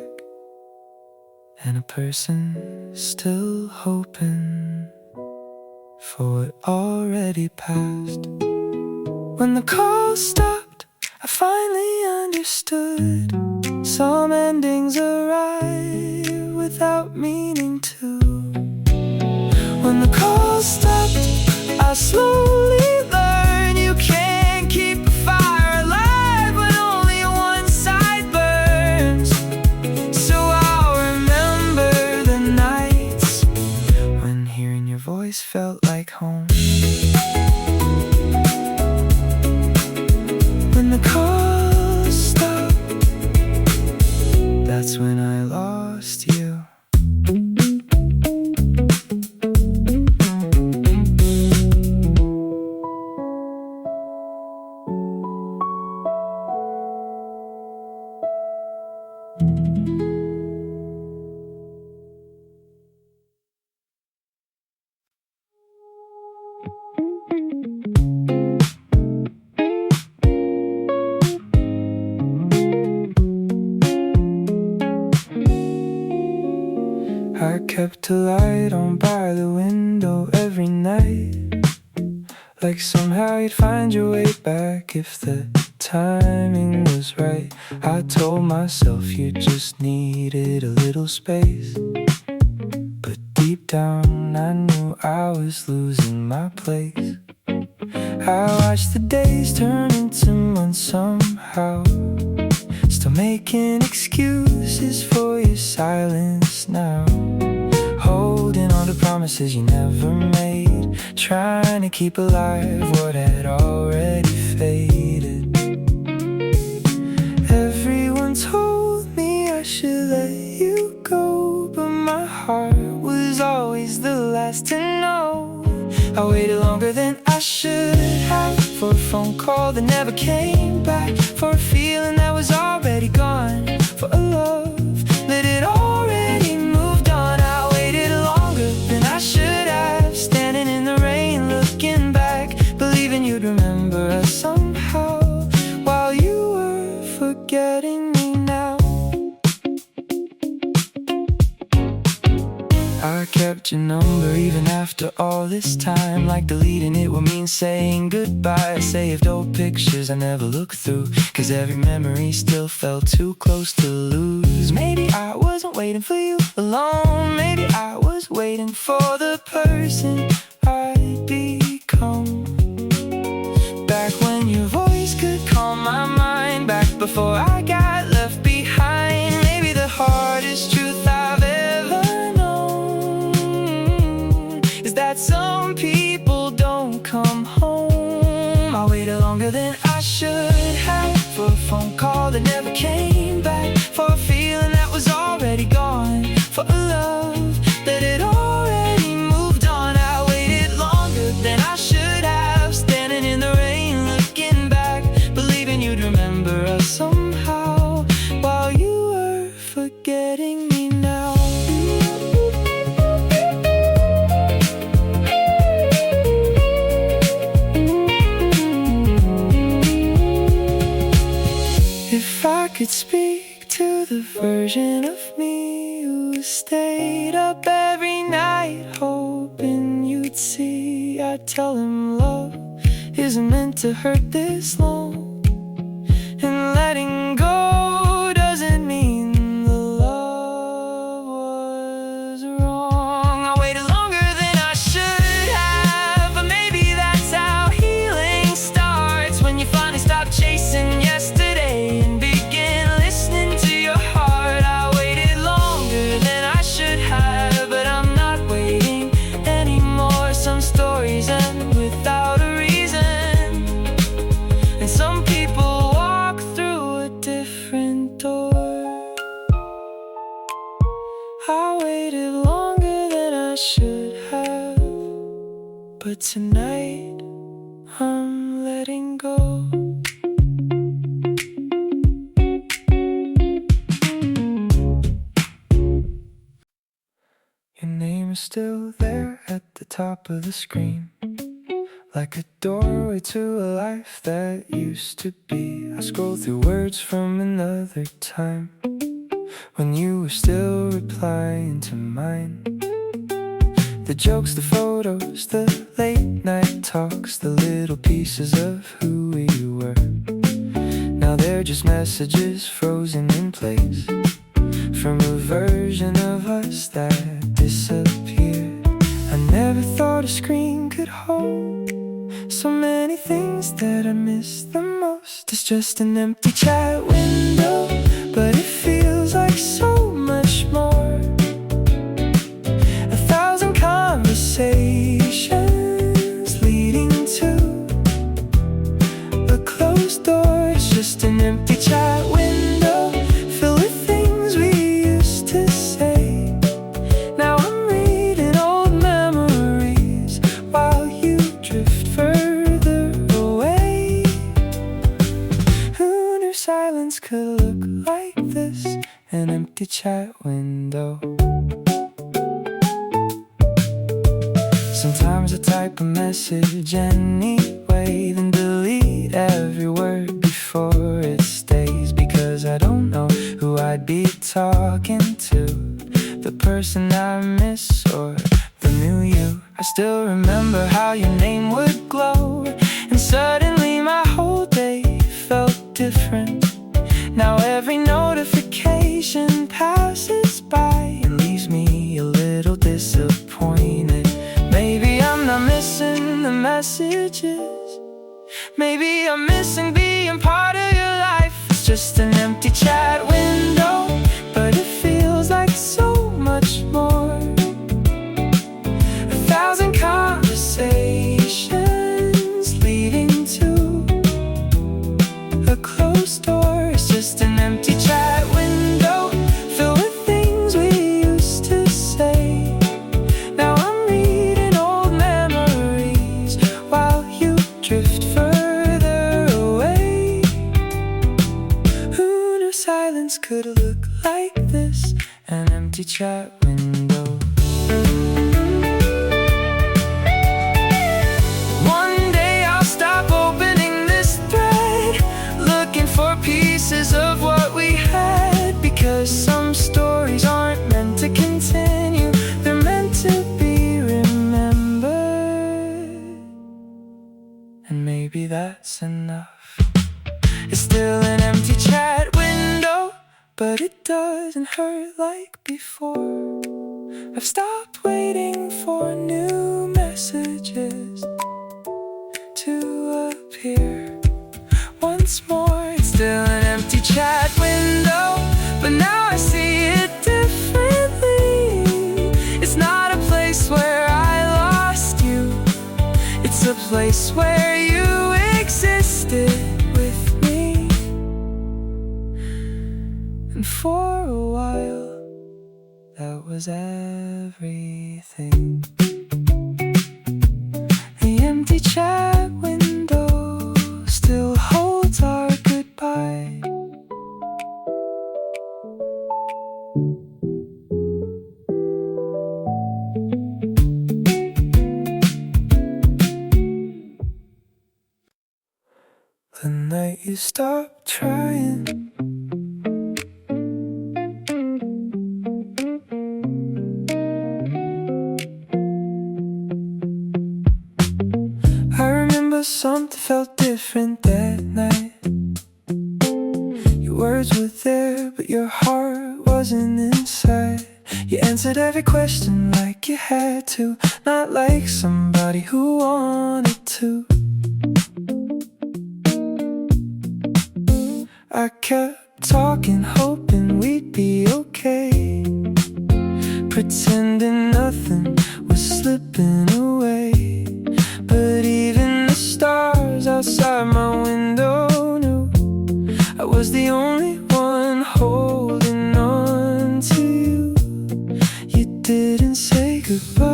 and a person still hoping for what already passed. When the call stopped, I finally understood. Some endings arrive without meaning to. When the call stopped, I slowly learned you can't keep a fire alive when only one side burns. So I'll remember the nights when hearing your voice felt like home. When the call stopped, that's when I lost you. I kept a light on by the window every night, like somehow you'd find your way back if the timing was right. I told myself you just needed a little space, but deep down I knew I was losing my place. I watched the days turn into months somehow, still making excuses for your silence now, holding on to promises you never made, trying to keep alive what had already faded. Everyone told me I should let you go, but my heart was always the last to know. I waited longer than I should have, for a phone call that never came back, for a feeling that was already gone, for a love that had already moved on. I waited longer than I should have, standing in the rain looking back, believing you'd remember us somehow, while you were forgetting me now. I kept your number even after all this time, like deleting it would mean saying goodbye. I saved old pictures I never looked through, cause every memory still felt too close to lose. Maybe I wasn't waiting for you alone, maybe I was waiting for the person I'd become. Back when your voice could calm my mind, back before I got left behind. Maybe the hardest truth I've ever that some people don't come home. I waited longer than I should have, for a phone call that never came back, for a feeling that was already gone, for a love that had already moved on. I waited longer than I should have, standing in the rain looking back, believing you'd remember us somehow, while you were forgetting me now. If I could speak to the version of me who stayed up every night hoping you'd see, I'd tell him love isn't meant to hurt this long, and letting go doesn't mean the love was wrong. I waited longer than I should have, but maybe that's how healing starts, when you finally stop chasing yesterday and begin listening to your heart. I waited longer than I should have, but I'm not waiting anymore. Some stories end without a reason, and some people walk through a different door. I waited longer than I should have, but tonight I'm letting go. Your name name is still there at the top of the screen, like a doorway to a life that used to be. I scroll through words from another time, when you were still replying to mine. The jokes, the photos, the late night talks, the little pieces of who we were. Now they're just messages frozen in place, from a version of us that disappeared. I never thought a screen could hold so many things that I miss the most. It's just an empty chat window, but it feels like so much more. Conversations leading to a closed door. It's just an empty chat window filled with things we used to say. Now I'm reading old memories while you drift further away. Who knew silence could look like this? An empty chat window. Sometimes I type a message anyway, then delete every word before it stays, because I don't know who I'd be talking to, the person I miss or the new you. I still remember how your name would glow, and suddenly my whole day felt different. Now every notification passes by and leaves me a little disappointed. Maybe I'm not missing the messages, maybe I'm missing being part of your life. It's just an empty chat window, but it feels like so much more. 1,000 conversations leading to a closed door. It's just an empty chat window filled with things we used to say. Now I'm drift further away. Who knew silence could look like this? An empty chat window. One day I'll stop opening this thread, looking for pieces of what we had, because some stories aren't meant to continue, they're meant to be remembered. And maybe that's enough. It's still an empty chat window, but it doesn't hurt like before. I've stopped waiting for new messages to appear once more. It's still an empty chat window, but now I see it differently. It's not a place where I lost you, it's a place where you existed with me. And for a while, that was everything. The empty chat window still holds our goodbye. The night you stopped trying, I remember something felt different that night. Your words were there, but your heart wasn't inside. You answered every question like you had to, not like somebody who wanted to. I kept talking, hoping we'd be okay, pretending nothing was slipping away. But even the stars outside my window knew I was the only one holding on to you. You didn't say goodbye,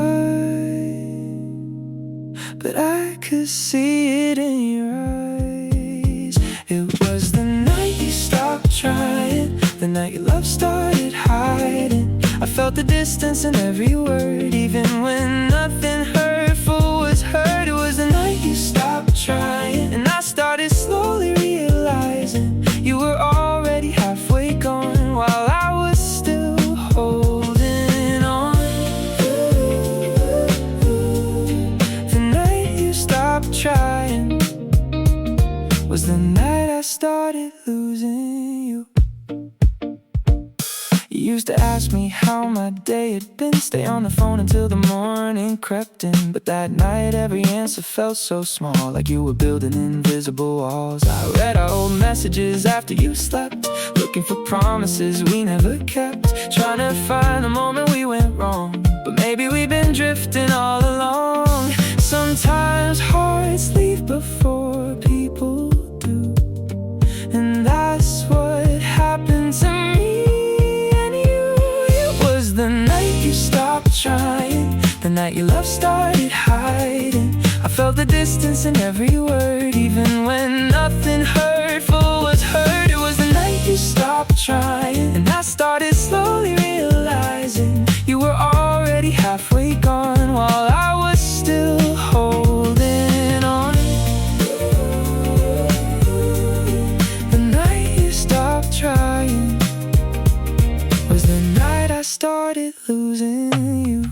but I could see it in your eyes. It was the night you stopped trying, the night your love started hiding. I felt the distance in every word. Even when nothing hurtful was heard, it was the night you stopped trying. And I started slowly realizing you were already halfway gone, while I was still holding on. The night you stopped trying was the night I started losing you. You used to ask me how my day had been, stay on the phone until the morning crept in. But that night every answer felt so small, like you were building invisible walls. I read our old messages after you slept, looking for promises we never kept, trying to find the moment we went wrong. But maybe we've been drifting all along. Sometimes hearts leave before people do, and that's what happened to me. The night you stopped trying, the night your love started hiding. I felt the distance in every word, even when nothing hurtful was heard. It was the night you stopped trying, and I started slowly realizing you were already halfway gone, while I was still holding on. The night you stopped trying was the night I started losing you.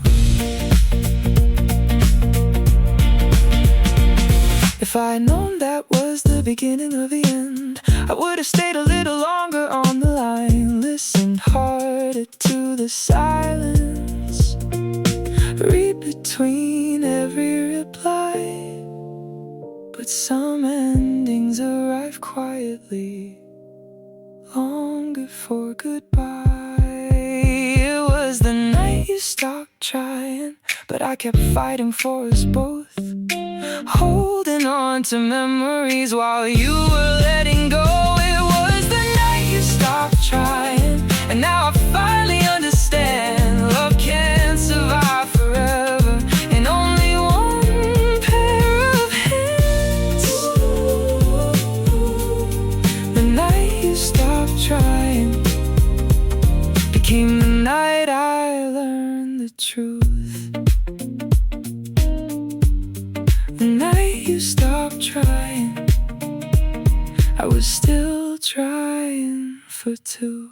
If I had known that was the beginning of the end, I would have stayed a little longer on the line, listened harder to the silence, read between every reply. But some endings arrive quietly, long before goodbye. It was the night you stopped trying, but I kept fighting for us both, holding on to memories while you were letting go. It was the night you stopped trying, and now I finally understand love can't survive forever in only one pair of hands. The night you stopped trying became the night I learned the truth. The night you stopped trying, I was still trying for two.